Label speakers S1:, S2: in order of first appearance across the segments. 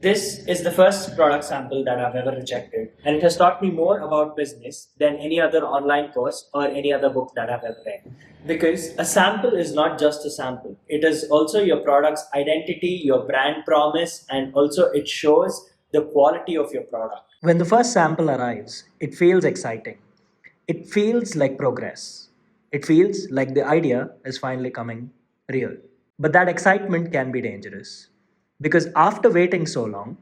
S1: This is the first product sample that I've ever rejected, and it has taught me more about business than any other online course or any other book that I've ever read. Because a sample is not just a sample, it is also your product's identity, your brand promise, and also it shows the quality of your product. When the first sample arrives, it feels exciting. It feels like progress. It feels like the idea is finally coming real. But that excitement can be dangerous. Because after waiting so long,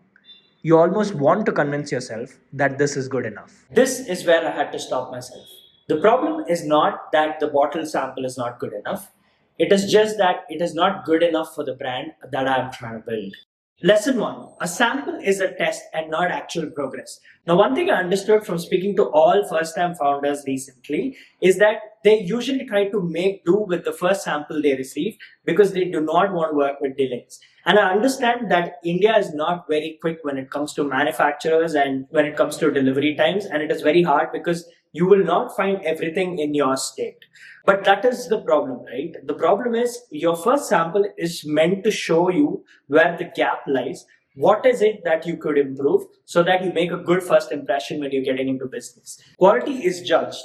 S1: you almost want to convince yourself that this is good enough. This is where I had to stop myself. The problem is not that the bottle sample is not good enough. It is just that it is not good enough for the brand that I am trying to build. Lesson 1. A sample is a test and not actual progress. Now, one thing I understood from speaking to all first-time founders recently is that they usually try to make do with the first sample they receive because they do not want to work with delays. And I understand that India is not very quick when it comes to manufacturers and when it comes to delivery times, and it is very hard because you will not find everything in your state. But that is the problem, right? The problem is your first sample is meant to show you where the gap lies. What is it that you could improve so that you make a good first impression when you're getting into business? Quality is judged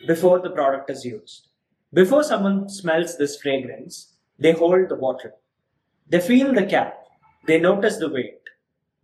S1: before the product is used. Before someone smells this fragrance, they hold the bottle. They feel the cap. They notice the weight.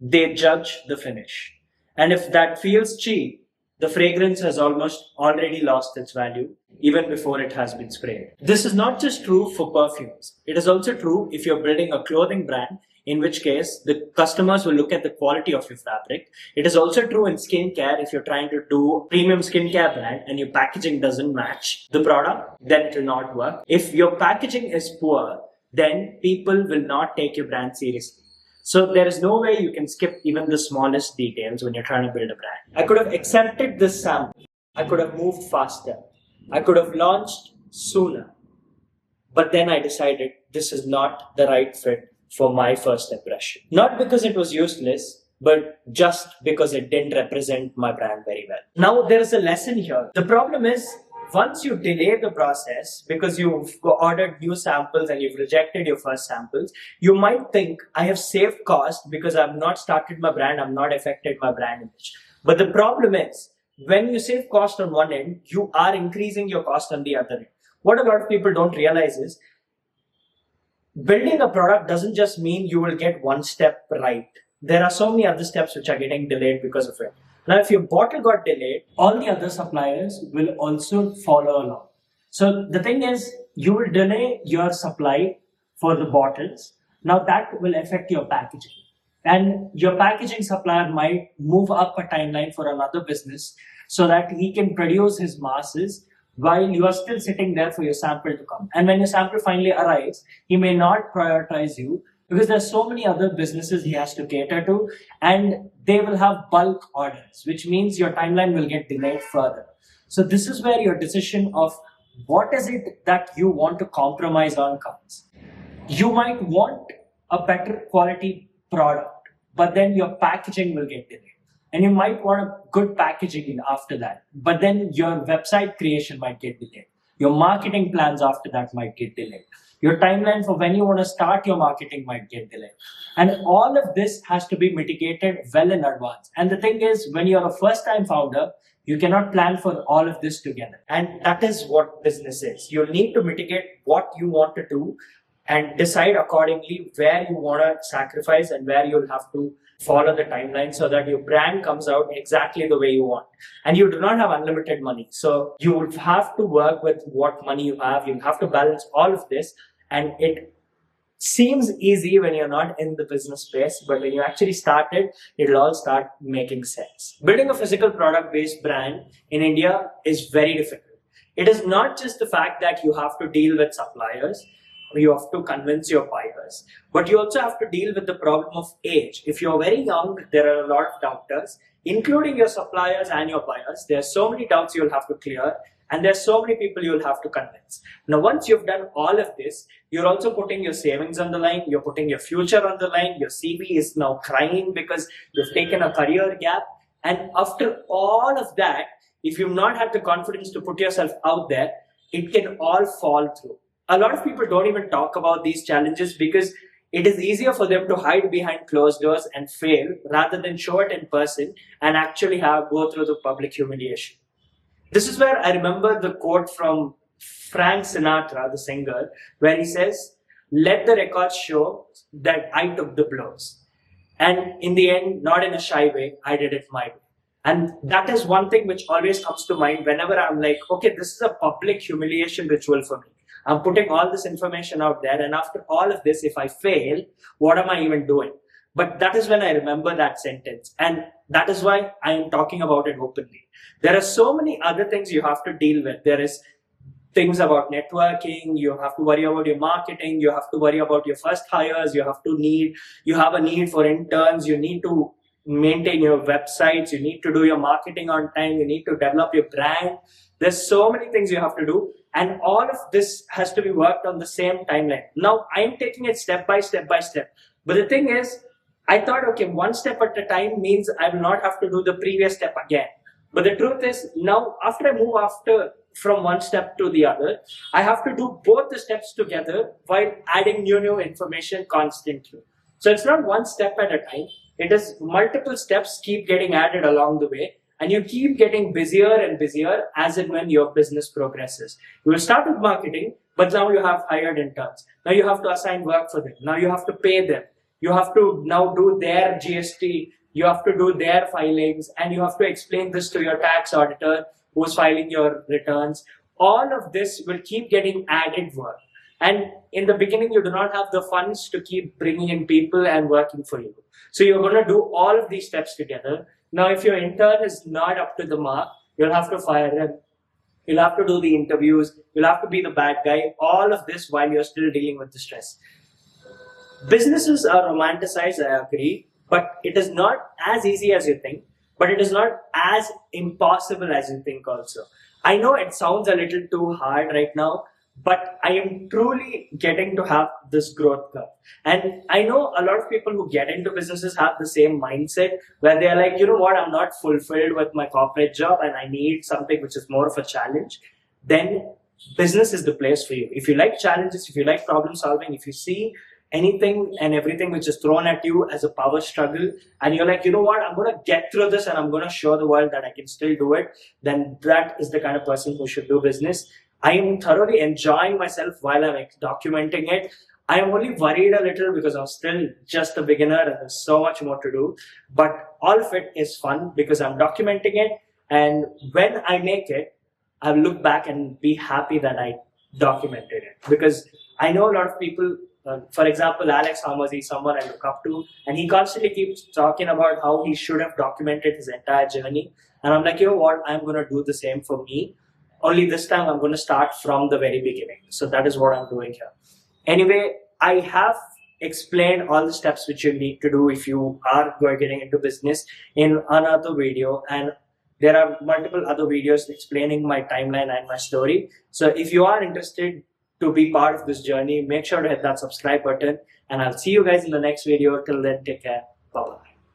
S1: They judge the finish. And if that feels cheap, the fragrance has almost already lost its value even before it has been sprayed. This is not just true for perfumes. It is also true if you're building a clothing brand, in which case the customers will look at the quality of your fabric. It is also true in skincare. If you're trying to do a premium skincare brand and your packaging doesn't match the product, then it will not work. If your packaging is poor, then people will not take your brand seriously. So there is no way you can skip even the smallest details when you're trying to build a brand. I could have accepted this sample. I could have moved faster. I could have launched sooner. But then I decided this is not the right fit for my first impression. Not because it was useless, but just because it didn't represent my brand very well. Now there is a lesson here. The problem is, once you delay the process because you've ordered new samples and you've rejected your first samples, you might think, I have saved cost because I've not started my brand, I've not affected my brand image. But the problem is, when you save cost on one end, you are increasing your cost on the other end. What a lot of people don't realize is, building a product doesn't just mean you will get one step right. There are so many other steps which are getting delayed because of it. Now, if your bottle got delayed, all the other suppliers will also follow along. So the thing is, you will delay your supply for the bottles. Now that will affect your packaging. And your packaging supplier might move up a timeline for another business so that he can produce his masses while you are still sitting there for your sample to come. And when your sample finally arrives, he may not prioritize you because there's so many other businesses he has to cater to, and they will have bulk orders, which means your timeline will get delayed further. So this is where your decision of what is it that you want to compromise on comes. You might want a better quality product, but then your packaging will get delayed. And you might want a good packaging after that, but then your website creation might get delayed. Your marketing plans after that might get delayed. Your timeline for when you want to start your marketing might get delayed. And all of this has to be mitigated well in advance. And the thing is, when you're a first-time founder, you cannot plan for all of this together. And that is what business is. You'll need to mitigate what you want to do and decide accordingly where you want to sacrifice and where you'll have to follow the timeline so that your brand comes out exactly the way you want. And you do not have unlimited money. So you will have to work with what money you have. You have to balance all of this. And it seems easy when you're not in the business space, but when you actually start it, it'll all start making sense. Building a physical product-based brand in India is very difficult. It is not just the fact that you have to deal with suppliers, you have to convince your buyers, but you also have to deal with the problem of age. If you're very young, there are a lot of doubters, including your suppliers and your buyers. There are so many doubts you'll have to clear, and there's so many people you'll have to convince. Now, once you've done all of this, you're also putting your savings on the line, you're putting your future on the line, your CV is now crying because you've taken a career gap. And after all of that, if you've not had the confidence to put yourself out there, it can all fall through. A lot of people don't even talk about these challenges because It is easier for them to hide behind closed doors and fail rather than show it in person and actually go through the public humiliation. This is where I remember the quote from Frank Sinatra, the singer, where he says, "Let the records show that I took the blows. And in the end, not in a shy way, I did it my way." And that is one thing which always comes to mind whenever I'm like, okay, this is a public humiliation ritual for me. I'm putting all this information out there, and after all of this, if I fail, what am I even doing? But that is when I remember that sentence. And that is why I am talking about it openly. There are so many other things you have to deal with. There is things about networking, you have to worry about your marketing, you have to worry about your first hires, you have a need for interns, you need to maintain your websites, you need to do your marketing on time, you need to develop your brand. There's so many things you have to do, and all of this has to be worked on the same timeline. Now I'm taking it step by step by step, but the thing is, I thought, okay, one step at a time means I will not have to do the previous step again. But the truth is, now after I move from one step to the other, I have to do both the steps together while adding new information constantly. So it's not one step at a time. It is multiple steps keep getting added along the way, and you keep getting busier and busier as and when your business progresses. You will start with marketing, but now you have hired interns. Now you have to assign work for them. Now you have to pay them. You have to now do their GST. You have to do their filings, and you have to explain this to your tax auditor who's filing your returns. All of this will keep getting added work. And in the beginning, you do not have the funds to keep bringing in people and working for you. So you're going to do all of these steps together. Now, if your intern is not up to the mark, you'll have to fire him. You'll have to do the interviews. You'll have to be the bad guy. All of this while you're still dealing with the stress. Businesses are romanticized, I agree, but it is not as easy as you think, but it is not as impossible as you think also. I know it sounds a little too hard right now, but I am truly getting to have this growth curve. And I know a lot of people who get into businesses have the same mindset where they're like, you know what, I'm not fulfilled with my corporate job and I need something which is more of a challenge. Then business is the place for you. If you like challenges, if you like problem solving, if you see anything and everything which is thrown at you as a power struggle, and you're like, you know what, I'm going to get through this and I'm going to show the world that I can still do it, then that is the kind of person who should do business. I am thoroughly enjoying myself while I'm documenting it. I am only worried a little because I'm still just a beginner and there's so much more to do. But all of it is fun because I'm documenting it. And when I make it, I'll look back and be happy that I documented it. Because I know a lot of people, for example, Alex Hammers is someone I look up to. And he constantly keeps talking about how he should have documented his entire journey. And I'm like, you know what, I'm going to do the same for me. Only this time I'm going to start from the very beginning. So that is what I'm doing here. Anyway, I have explained all the steps which you need to do if you are getting into business in another video. And there are multiple other videos explaining my timeline and my story. So if you are interested to be part of this journey, make sure to hit that subscribe button. And I'll see you guys in the next video. Till then, take care. Bye-bye.